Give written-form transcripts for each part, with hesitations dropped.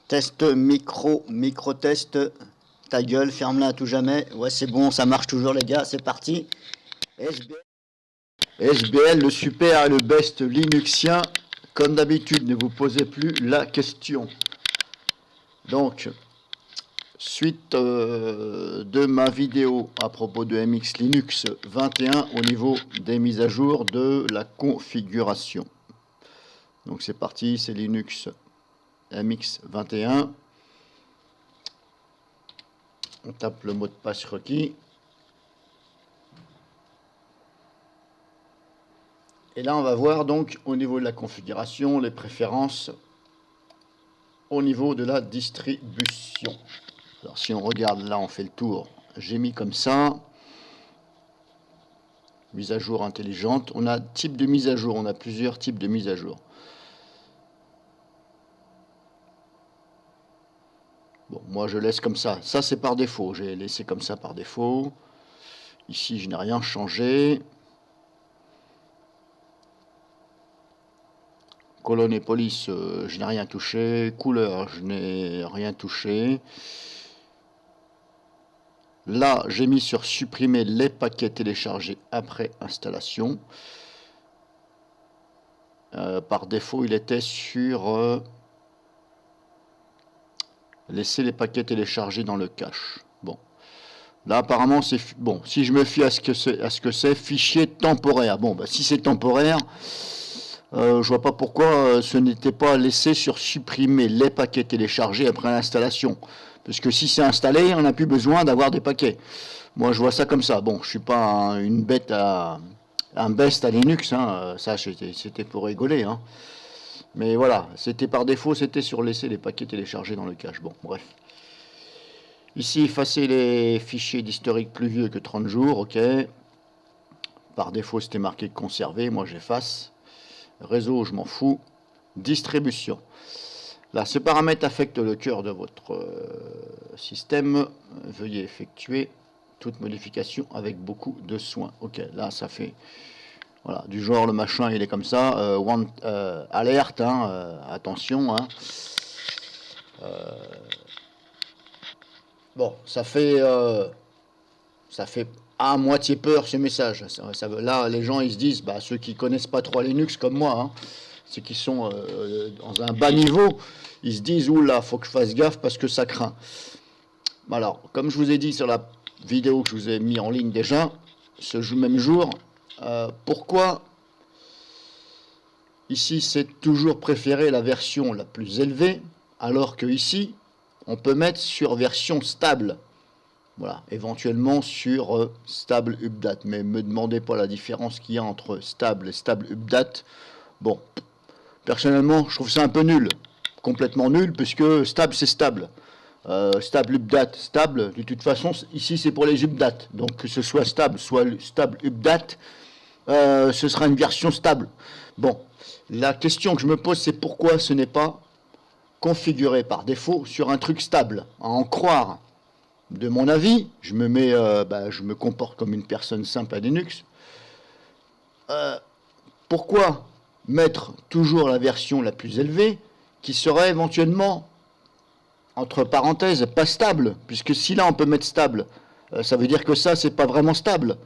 Test micro-test. Ta gueule, ferme-la à tout jamais. Ouais, c'est bon, ça marche toujours, les gars, c'est parti. SBL, le super et le best linuxien. Comme d'habitude, ne vous posez plus la question. Donc, suite de ma vidéo à propos de MX Linux 21 au niveau des mises à jour de la configuration. Donc c'est parti, c'est Linux MX 21. On tape le mot de passe requis. Et là, on va voir donc au niveau de la configuration, les préférences au niveau de la distribution. Alors si on regarde là, on fait le tour. J'ai mis comme ça. Mise à jour intelligente. On a type de mise à jour. On a plusieurs types de mise à jour. Bon, moi je laisse comme ça. Ça c'est par défaut. J'ai laissé comme ça par défaut. Ici je n'ai rien changé. Colonne et police, je n'ai rien touché. Couleur, je n'ai rien touché. Là, j'ai mis sur supprimer les paquets téléchargés après installation. Par défaut, il était sur laisser les paquets téléchargés dans le cache. Bon. Là, apparemment, c'est bon. Si je me fie à ce que c'est, fichier temporaire. Bon, bah, si c'est temporaire, je vois pas pourquoi ce n'était pas laissé sur supprimer les paquets téléchargés après l'installation. Parce que si c'est installé, on n'a plus besoin d'avoir des paquets. Moi, je vois ça comme ça. Bon, je suis pas une bête un best à Linux. Hein. Ça, c'était pour rigoler. Hein. Mais voilà, c'était par défaut, c'était sur laisser les paquets téléchargés dans le cache. Bon, bref. Ici, effacer les fichiers d'historique plus vieux que 30 jours, ok. Par défaut, c'était marqué conserver, moi j'efface. Réseau, je m'en fous. Distribution. Là, ce paramètre affecte le cœur de votre système. Veuillez effectuer toute modification avec beaucoup de soin. Ok, là, ça fait... Voilà, du genre, le machin, il est comme ça. Alerte, hein, attention. Hein. Bon, ça fait à moitié peur ce message. Là, les gens, ils se disent, bah, ceux qui connaissent pas trop Linux comme moi, hein, ceux qui sont dans un bas niveau, ils se disent, oula, faut que je fasse gaffe parce que ça craint. Alors, comme je vous ai dit sur la vidéo que je vous ai mis en ligne déjà, ce même jour, pourquoi ici c'est toujours préféré la version la plus élevée, alors que ici, on peut mettre sur version stable. Voilà, éventuellement sur stable update, mais me demandez pas la différence qu'il y a entre stable et stable update. Bon, personnellement, je trouve ça un peu nul, complètement nul, puisque stable c'est stable. Stable update, stable, de toute façon, ici c'est pour les updates, donc que ce soit stable update, ce sera une version stable. Bon, la question que je me pose, c'est pourquoi ce n'est pas configuré par défaut sur un truc stable, à en croire. De mon avis, je me comporte comme une personne simple à Linux. Pourquoi mettre toujours la version la plus élevée qui serait éventuellement, entre parenthèses, pas stable? Puisque si là on peut mettre stable, ça veut dire que ça c'est pas vraiment stable.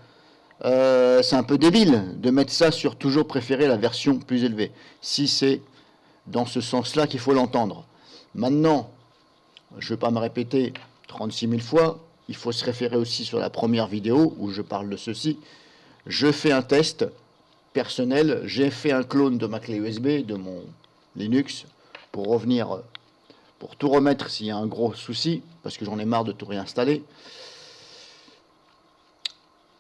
C'est un peu débile de mettre ça sur toujours préférer la version plus élevée. Si c'est dans ce sens-là qu'il faut l'entendre. Maintenant, je ne vais pas me répéter 36 000 fois, il faut se référer aussi sur la première vidéo où je parle de ceci. Je fais un test personnel, j'ai fait un clone de ma clé USB, de mon Linux, pour revenir, pour tout remettre s'il y a un gros souci, parce que j'en ai marre de tout réinstaller.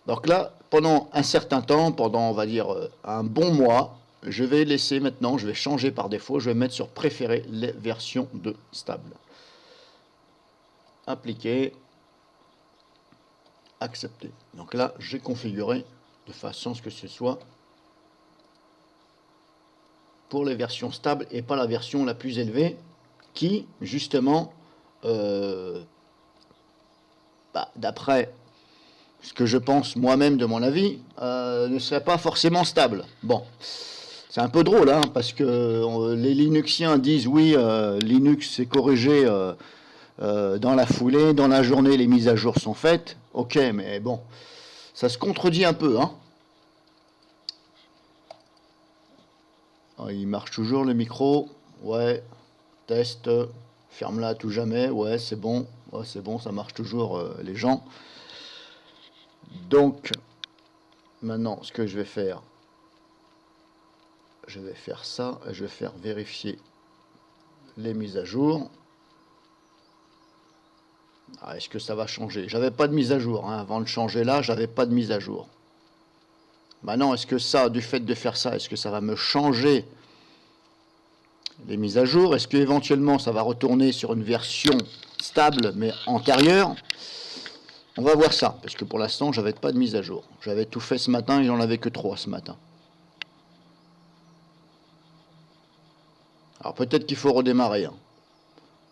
Donc là, pendant un certain temps, pendant on va dire un bon mois, je vais laisser maintenant, je vais changer par défaut, je vais mettre sur préférer les versions de stable. Appliquer. Accepter. Donc là, j'ai configuré de façon à ce que ce soit pour les versions stables et pas la version la plus élevée qui, justement, d'après ce que je pense moi-même de mon avis, ne serait pas forcément stable. Bon, C'est un peu drôle, hein, parce que les Linuxiens disent oui, Linux c'est corrigé dans la foulée, dans la journée les mises à jour sont faites. Ok, mais bon, ça se contredit un peu, hein. Ah, il marche toujours le micro. Ouais, test, ferme-la à tout jamais. Ouais, c'est bon. Ouais, c'est bon, ça marche toujours, les gens. Donc, maintenant, ce que je vais faire ça, et je vais faire vérifier les mises à jour. Ah, est-ce que ça va changer? J'avais pas de mise à jour, hein. Avant de changer là, j'avais pas de mise à jour. Maintenant, est-ce que ça, du fait de faire ça, est-ce que ça va me changer les mises à jour? Est-ce qu'éventuellement ça va retourner sur une version stable mais antérieure? On va voir ça, parce que pour l'instant, j'avais pas de mise à jour. J'avais tout fait ce matin et j'en avais que 3 ce matin. Alors peut-être qu'il faut redémarrer, hein.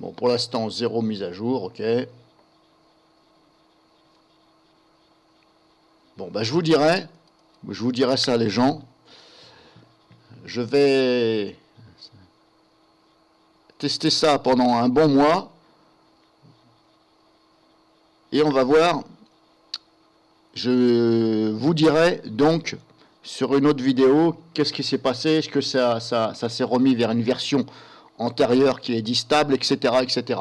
Bon, pour l'instant, 0 mise à jour, ok. Bon, bah je vous dirai ça les gens. Je vais tester ça pendant un bon mois. Et on va voir. Je vous dirai donc sur une autre vidéo qu'est-ce qui s'est passé. Est-ce que ça s'est remis vers une version antérieure qui est dit stable, etc., etc.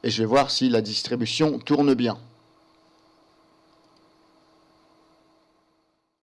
Et je vais voir si la distribution tourne bien.